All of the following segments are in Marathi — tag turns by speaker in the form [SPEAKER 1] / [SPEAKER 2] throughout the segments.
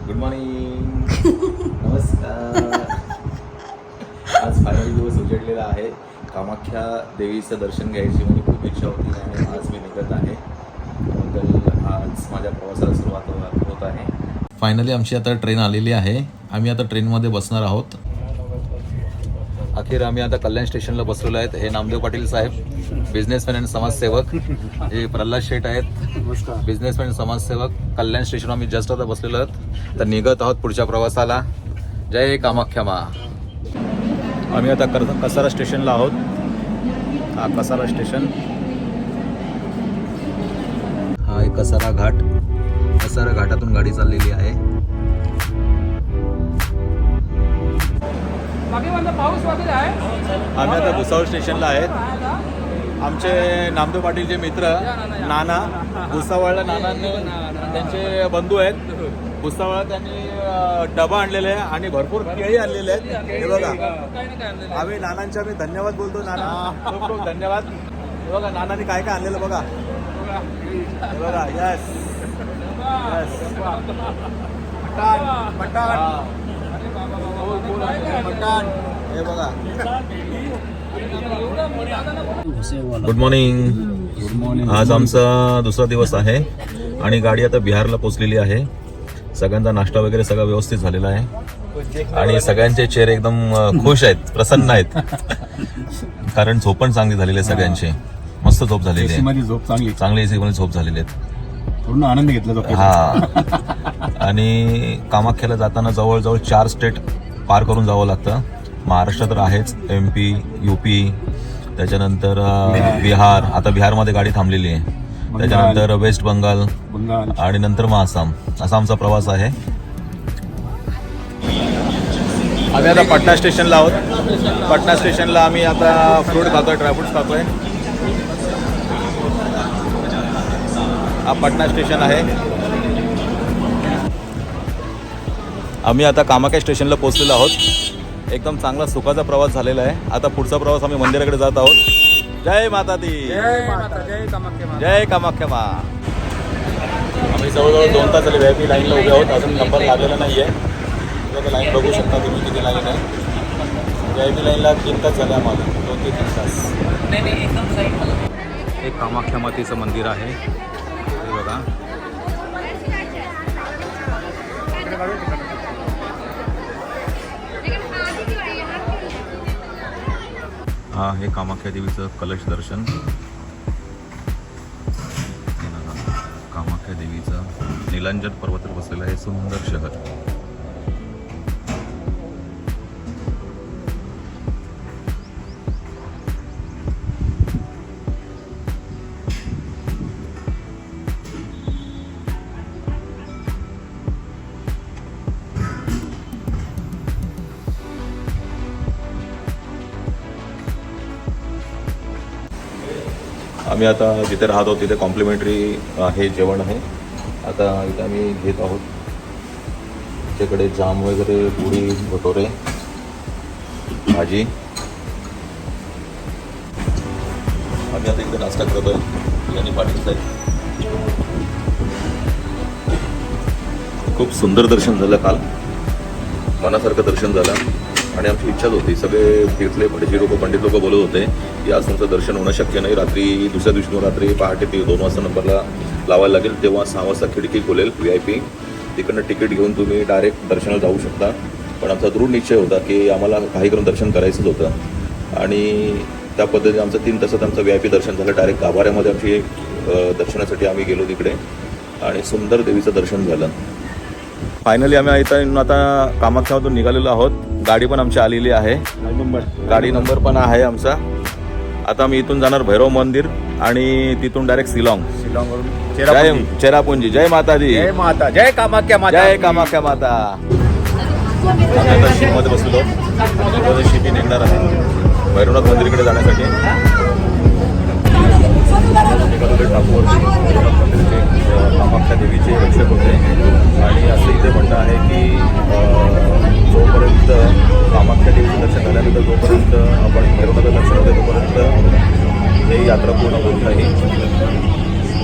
[SPEAKER 1] Good morning. नमस्कार. आज फायनली दिवस उजेडलेला आहे. कामाख्या देवीचं दर्शन घ्यायची माझी खूप इच्छा होती आणि आज मी निघत आहे. त्याबद्दल आज माझ्या प्रवासाला सुरुवात होत आहे. फायनली आमची आता ट्रेन आलेली आहे. आम्ही आता ट्रेनमध्ये बसणार आहोत. अखेर आम्ही आता कल्याण स्टेशनला बसलेलो आहेत. हे नामदेव पाटील साहेब, बिझनेसमॅन आणि समाजसेवक. हे प्रल्हाद शेठ आहेत, बिझनेसमॅन समाजसेवक. कल्याण स्टेशन आम्ही जस्ट आता बसलेलो आहोत. तर निघत आहोत पुढच्या प्रवासाला. जय कामाख्या मा. आम्ही आता कसारा स्टेशनला आहोत. हा कसारा स्टेशन. हा एक कसारा घाट. कसारा घाटातून गाडी चाललेली आहे. आम्ही आता भुसावळ स्टेशनला आहेत. आमचे नामदेव पाटीलचे मित्र नाना भुसावळला, नानांनी त्यांचे बंधू आहेत भुसावळला. त्यांनी डबा आणलेले आहे आणि भरपूर केळी आणलेले आहेत. हे बघा, आम्ही नानांचे आम्ही धन्यवाद बोलतो. नाना खूप खूप धन्यवाद. हे बघा नानांनी काय काय आणलेलं बघा. हे बघा. Yes yes. हे बघा. Good morning.
[SPEAKER 2] Good morning.
[SPEAKER 1] आज आमचा दुसरा दिवस आहे आणि गाडी आता बिहारला पोहोचलेली आहे. सगळ्यांचा नाश्ता वगैरे सगळं व्यवस्थित झालेला आहे आणि सगळ्यांचे चेहरे एकदम खुश आहेत, प्रसन्न आहेत. कारण झोप पण चांगली झालेली आहे सगळ्यांची. मस्त झोप झालेली आहे.
[SPEAKER 2] झोप
[SPEAKER 1] चांगली एसी मध्ये झोप झालेली आहेत.
[SPEAKER 2] पूर्ण आनंद घेतला.
[SPEAKER 1] हा. आणि कामाख्याला जाताना जवळजवळ 4 स्टेट पार करून जावं लागतं. महाराष्ट्र तर आहेच, MP, UP, त्याच्यानंतर बिहार. आता बिहारमध्ये गाडी थांबलेली आहे. त्याच्यानंतर वेस्ट बंगाल आणि नंतर मग आसाम. असा आमचा प्रवास आहे. आम्ही आता पटना स्टेशनला आहोत. पटना स्टेशनला आम्ही आता फ्रूट खातोय, ड्रायफ्रुट्स खातोय. हा पटना स्टेशन आहे. आम्ही आता कामाख्या स्टेशनला पोहोचलेलो आहोत. एकदम चांगला सुखाचा प्रवास झालेला आहे. आता पुढचा प्रवास आम्ही मंदिराकडे जात आहोत. जय माता दी.
[SPEAKER 2] जय माता. जय कामाख्या मा.
[SPEAKER 1] जय कामाख्या मा. आम्ही जवळजवळ 2 तास झाले VIP लाईनला उभे आहोत. अजून नंबर लागलेला नाही आहे. लाईन बघू शकता तुम्ही किती लाईन आहे. VIP लाईनला 3 तास झाले आम्हाला. 2 ते 3 तास. हे कामाख्या मातेचं मंदिर आहे. हे बघा. हा हे कामाख्या देवीचं कलश दर्शन. कामाख्या देवीचं नीलांजन पर्वतावर बसलेलं आहे सुंदर शहर. आम्ही आता जिथे राहतो तिथे कॉम्प्लिमेंटरी हे जेवण आहे. आता इथे आम्ही घेत आहोत. आमच्याकडे जाम वगैरे, पुरी, भटोरे, भाजी. आम्ही आता इथे नाश्ता करतोय. यांनी पाटील साहेब. खूप सुंदर दर्शन झालं काल. मनासारखं दर्शन झालं आणि आमची इच्छाच होती. सगळे तिथले भटजी लोक, पंडित लोक बोलत होते की आज तुमचं दर्शन होणं शक्य नाही. दुसऱ्या दिवशी रात्री पहाटे 2 वाजता नंबरला लावायला लागेल. तेव्हा 6 वाजता खिडकी खोलेल VIP. तिकडनं तिकीट घेऊन तुम्ही डायरेक्ट दर्शनाला जाऊ शकता. पण आमचा दृढ निश्चय होता की आम्हाला काही करून दर्शन करायचंच होतं आणि त्या पद्धतीने आमचं 3 तासात आमचं VIP दर्शन झालं. डायरेक्ट गाभाऱ्यामध्ये आमची दर्शनासाठी आम्ही गेलो तिकडे आणि सुंदर देवीचं दर्शन झालं. फायनली आम्ही इथं आता कामाख्यामधून निघालेलो आहोत. गाडी पण आमची आलेली आहे. गाडी नंबर पण आहे आमचा. आता मी इथून जाणार भैरव मंदिर आणि तिथून डायरेक्ट शिलाँग. जय चेरापुंजी. जय माता दी.
[SPEAKER 2] जय माता. जय कामाख्या माता.
[SPEAKER 1] जय कामाख्या माता. आम्ही आता शिपमध्ये बसलो. शिपी निघणार आहे भैरवनाथ मंदिरकडे जाण्यासाठी. टापूवरती भैरवनाथ मंदिरचे कामाख्या देवीचे रक्षक होते आणि असं इथे म्हणणं आहे की जोपर्यंत कामाख्या देवीचं दर्शन झाल्यानंतर जोपर्यंत आपण भैरवनाथचं दर्शन होते तोपर्यंत ही यात्रा पूर्ण होत नाही.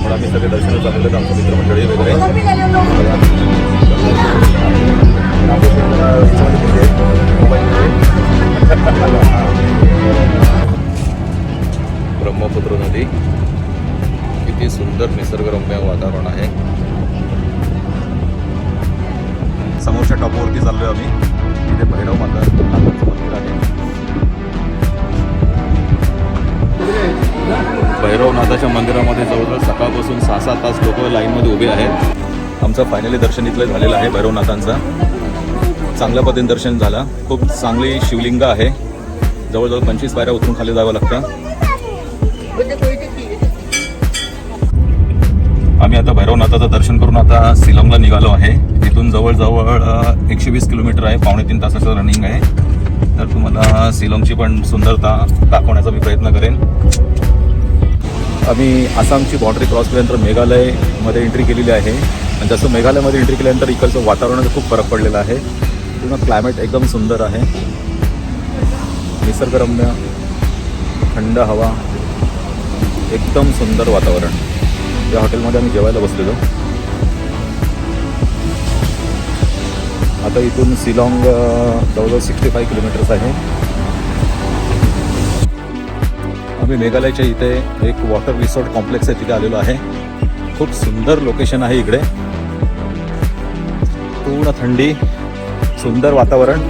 [SPEAKER 1] पण आम्ही सगळे दर्शन चाललेलं आमचं मित्रमंडळी वगैरे. टापूवरती चाललोय आम्ही. तिथे भैरव माताचं मंदिर आहे. भैरवनाथाच्या मंदिरामध्ये जवळजवळ सकाळपासून 6-7 तास लोक लाईनमध्ये उभे आहेत. आमचं फायनली दर्शन इथलं झालेलं आहे भैरवनाथांचं. चांगल्या पद्धतीने दर्शन झालं. खूप चांगली शिवलिंग आहे. जवळजवळ 25 पायऱ्या उतरून खाली जावं लागतं. आम्ही आता भैरवनाथाचं दर्शन करून आता शिलाँगला निघालो आहे. इथून जवळजवळ 120 किलोमीटर आहे. 2.5 तासाचं रनिंग आहे. तर तुम्हाला शिलाँगची पण सुंदरता दाखवण्याचा मी प्रयत्न करेन. आम्ही आसामची बाँड्री क्रॉस केल्यानंतर मेघालयमध्ये एंट्री केलेली आहे. आणि जसं मेघालयमध्ये एंट्री केल्यानंतर इकडचं वातावरणाचा खूप फरक पडलेला आहे. पूर्ण क्लायमेट एकदम सुंदर आहे. निसर्गरम्य, थंड हवा, एकदम सुंदर वातावरण. या हॉटेलमध्ये आम्ही जेवायला बसलेलो. आता इथून शिलाँग जवळजवळ 65 किलोमीटर्स आहे. आम्ही मेघालयच्या इथे एक वॉटर रिसॉर्ट कॉम्प्लेक्स आहे, तिथे आलेलो आहे. खूप सुंदर लोकेशन आहे इकडे. पूर्ण थंडी, सुंदर वातावरण,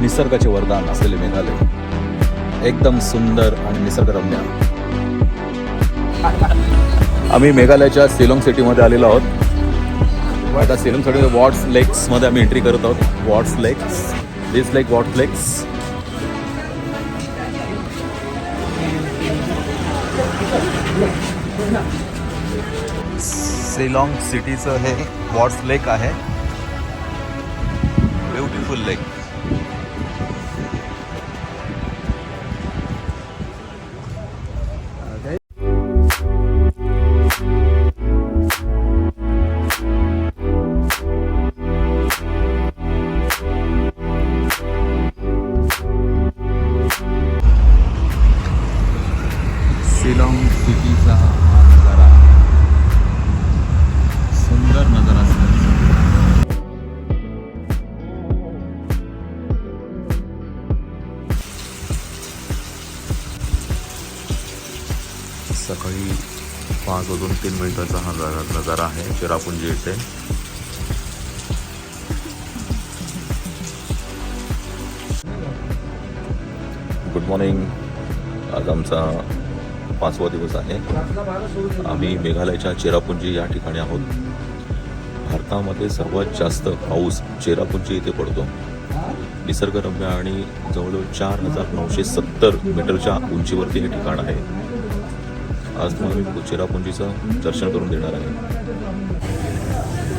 [SPEAKER 1] निसर्गाचे वरदान असलेले मेघालय एकदम सुंदर आणि निसर्गरम्य. आम्ही मेघालयच्या शिलाँग सिटीमध्ये आलेलो आहोत. आता शिलाँग सिटी वॉट्स लेक्समध्ये आम्ही एंट्री करत आहोत. वॉट्स लेक्स, दिस लेक वॉट्स लेक्स. शिलाँग सिटीचं हे वॉट्स लेक आहे. ब्युटिफुल लेक. शिलाँग सिटीचा नजारा, सुंदर नजारा असतो. सकाळी 5:03 हा नजारा आहे चेरापुंजी येथे. Good morning. आज आमचा 5वा दिवस आहे. आम्ही मेघालयच्या चेरापुंजी या ठिकाणी आहोत. भारतामध्ये सर्वात जास्त पाऊस चेरापुंजी इथे पडतो. निसर्गरम्य आणि जवळजवळ 4,970 मीटरच्या उंचीवरती हे ठिकाण आहे. आज तुम्हाला मी चेरापुंजीचं दर्शन करून देणार आहे.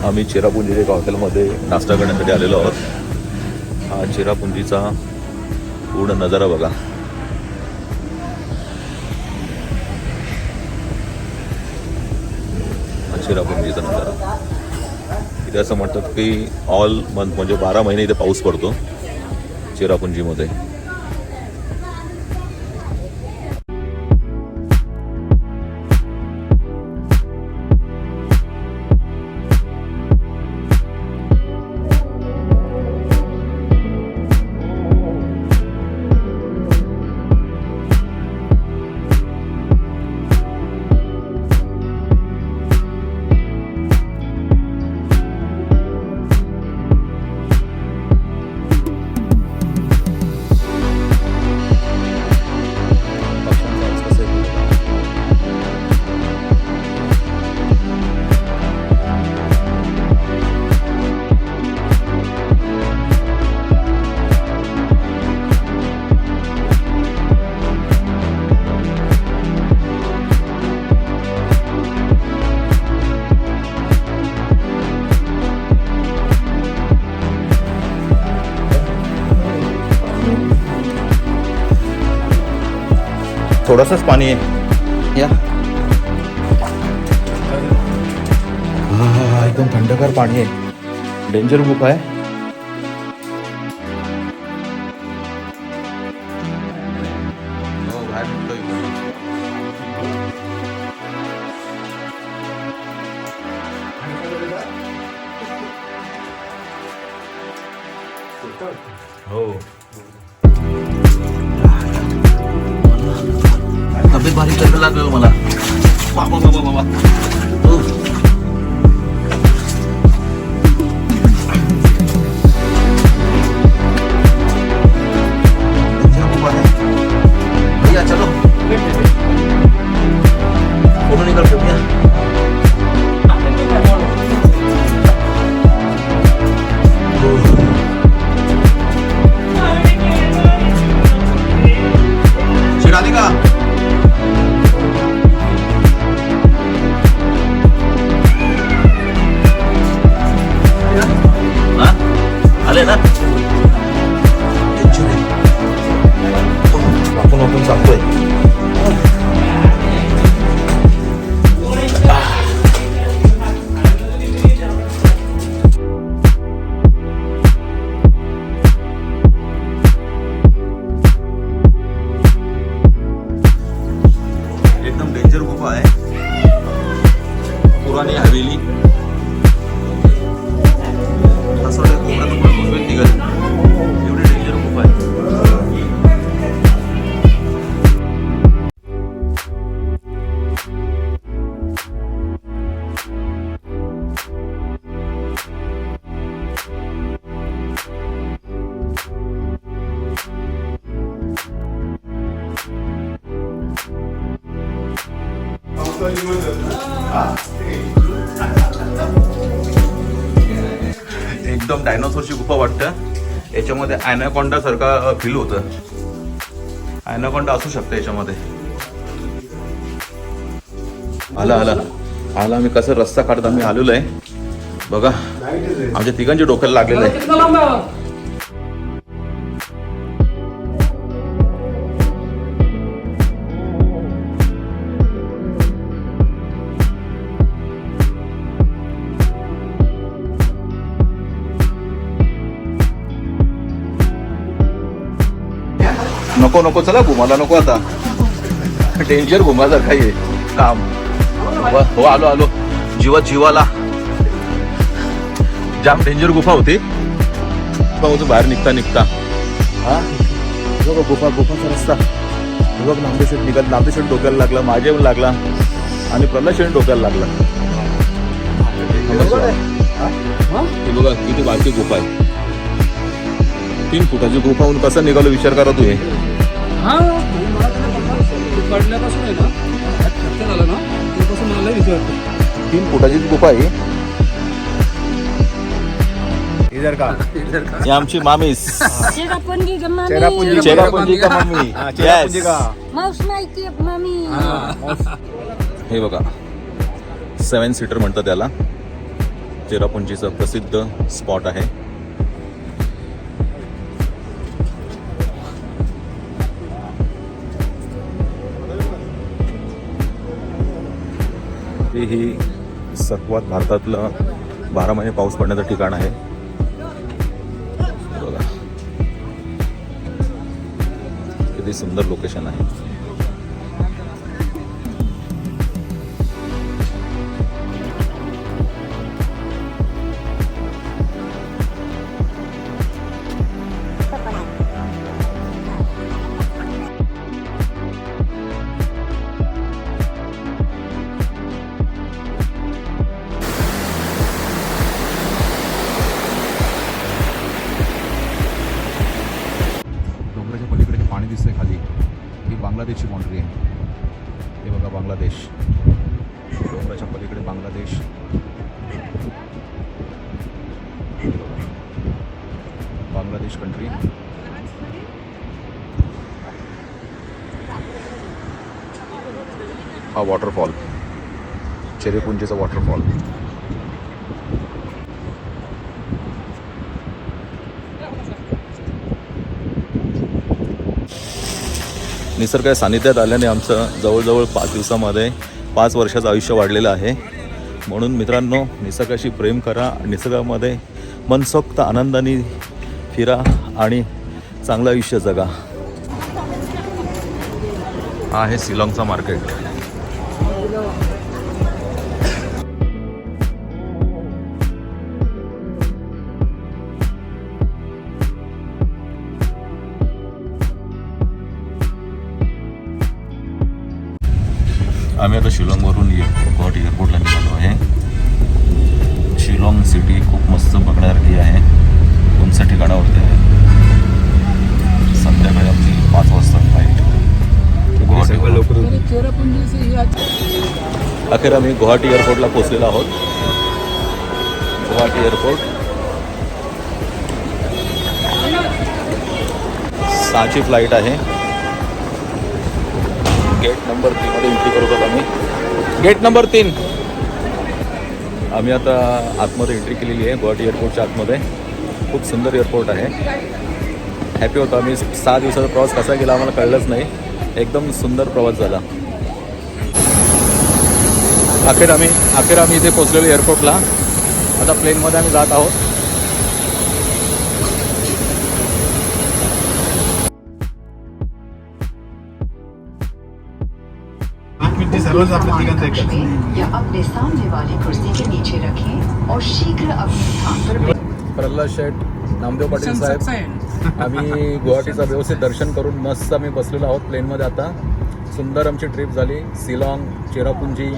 [SPEAKER 1] आम्ही चेरापुंजी एका हॉटेलमध्ये नाश्ता करण्यासाठी आलेलो आहोत. हा चेरापुंजीचा पूर्ण नजारा बघा. चेरापुंजीचा नजारा. इथे असं म्हणतात की ऑल मंथ म्हणजे 12 महिने इथे पाऊस पडतो चेरापुंजीमध्ये. थोडंसंच पाणी आहे या. एकदम थंडगार पाणी आहे. डेंजर बुक आहे. बाहेर निघतोय. हो तब्येत बारीक करायला लागलं मला. बाबा बाबा बाबा एकदम डायनोसॉरची गुफा वाटतं. याच्यामध्ये ॲनाकोंडा सारखा फील होतं. ॲनाकोंडा असू शकतं याच्यामध्ये. आला आम्ही कसं रस्ता काढत आम्ही आलेलो आहे बघा. आमच्या तिघांच्या डोक्याला लागलेलं आहे. नको चला घुमाला नको आता. डेंजर घुमासारखा आहे काम. हो आलो जीवाला जाम डेंजर गुफा होती. बाहेर निघता हा बघा गुफाचा रस्ता बघ. लांबे शेट डोक्याला लागला, माझे पण लागला आणि प्रल्हाद शेट डोक्याला लागला. हे बघा किती बारकी गुफा आहे. 3 फुटाची गुफा होऊन कसं निघालो विचार करा तू. हे
[SPEAKER 2] पडल्यापासून आहे ना हत्या झालं ना त्यापासून मला विचारतो
[SPEAKER 1] 3 फुटाची गुफा आहे.
[SPEAKER 2] इधर का
[SPEAKER 1] ही आमची मामीस
[SPEAKER 3] चेरापुंजी का मम्मी
[SPEAKER 1] चेरापुंजी का मम्मी.
[SPEAKER 2] चेरापुंजी का
[SPEAKER 3] माऊस माहिती आहे मम्मी.
[SPEAKER 1] हे बघा 7 सीटर म्हणतात त्याला. चेरापुंजीचा प्रसिद्ध स्पॉट आहे. ही सर्वात भारतातलं 12 महिने पाऊस पडण्याचं ठिकाण आहे. बघा किती सुंदर लोकेशन आहे. डोंगराच्या पलीकडे हे पाणी दिसतंय खाली. ही बांगलादेशची बाउंड्री आहे. हे बघा बांगलादेश. डोंगराच्या पलीकडे बांगलादेश. बांगलादेश कंट्री. हा वॉटरफॉल चेरापुंजीचा वॉटरफॉल. निसर्ग सानिध्यात आल्याने आमचं जवळजवळ 5 दिवसामध्ये 5 वर्षाचं आयुष्य वाढलेलं आहे. म्हणून मित्रांनो निसर्गाशी प्रेम करा. निसर्गामध्ये मनसोक्त आनंदाने फिरा आणि चांगलं आयुष्य जगा. हा आहे शिलाँगचा मार्केट. आम्ही आता शिलाँगवरून गुवाहाटी एअरपोर्टला निघालो आहे. शिलाँग सिटी खूप मस्त बघण्यासारखी आहे. उंच ठिकाणावरती आहे. संध्याकाळी आमची 5 वाजता फ्लाईट गुवाहाटी. अखेर आम्ही गुवाहाटी एअरपोर्टला पोहोचलेलो आहोत. गुवाहाटी एअरपोर्ट 6ची फ्लाईट आहे. गेट नंबर 3 मध्ये एंट्री करत आहोत आम्ही. Gate number 3. आम्ही आता आतमध्ये एंट्री केलेली आहे गुवाहाटी एअरपोर्टच्या आतमध्ये. खूप सुंदर एअरपोर्ट आहे. हॅपी होतो आम्ही. 6 दिवसाचा प्रवास कसा गेला आम्हाला कळलंच नाही. एकदम सुंदर प्रवास झाला. अखेर आम्ही इथे पोहोचलेलो एअरपोर्टला. आता प्लेनमध्ये आम्ही जात आहोत.
[SPEAKER 4] या अपने सामने वाली कुर्सी के नीचे रखें और शीघ्र अपने स्थान पर.
[SPEAKER 1] प्रल्हाद शेठ, नामदेव पाटील साहेब, आम्ही गुवाहाटीचं व्यवस्थित दर्शन करून मस्त आम्ही बसलेलो आहोत प्लेनमध्ये. आता सुंदर आमची ट्रिप झाली. शिलाँग, चेरापुंजी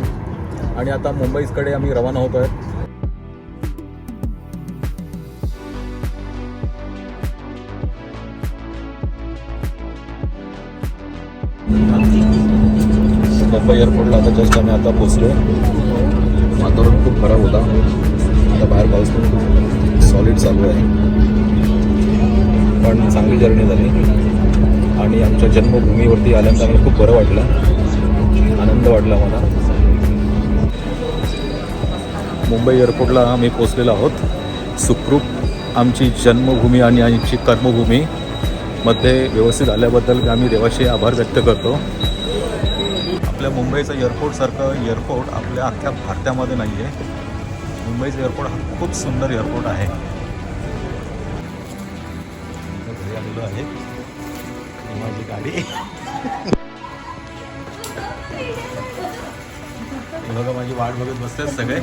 [SPEAKER 1] आणि आता मुंबईकडे आम्ही रवाना होत आहोत. मुंबई एअरपोर्टला आता जस्ट आम्ही आता पोचलो. वातावरण खूप खराब होता. आता बाहेर पाऊस पण खूप सॉलिड चालू आहे. पण चांगली जर्नी झाली आणि आमच्या जन्मभूमीवरती आल्यानंतर आम्हाला खूप बरं वाटलं, आनंद वाटला मला. मुंबई एअरपोर्टला आम्ही पोचलेलो आहोत. सुखरूप आमची जन्मभूमी आणि आमची कर्मभूमी मध्ये व्यवस्थित आल्याबद्दल आम्ही देवाचे आभार व्यक्त करतो. आपल्या मुंबईचं एअरपोर्टसारखं एअरपोर्ट आपल्या अख्ख्या भारतामध्ये नाही आहे. मुंबईचं एअरपोर्ट हा खूप सुंदर एअरपोर्ट आहे. घरी आलेलो आहे. ही माझी गाडी. बघा माझी वाट बघत बसतात सगळे.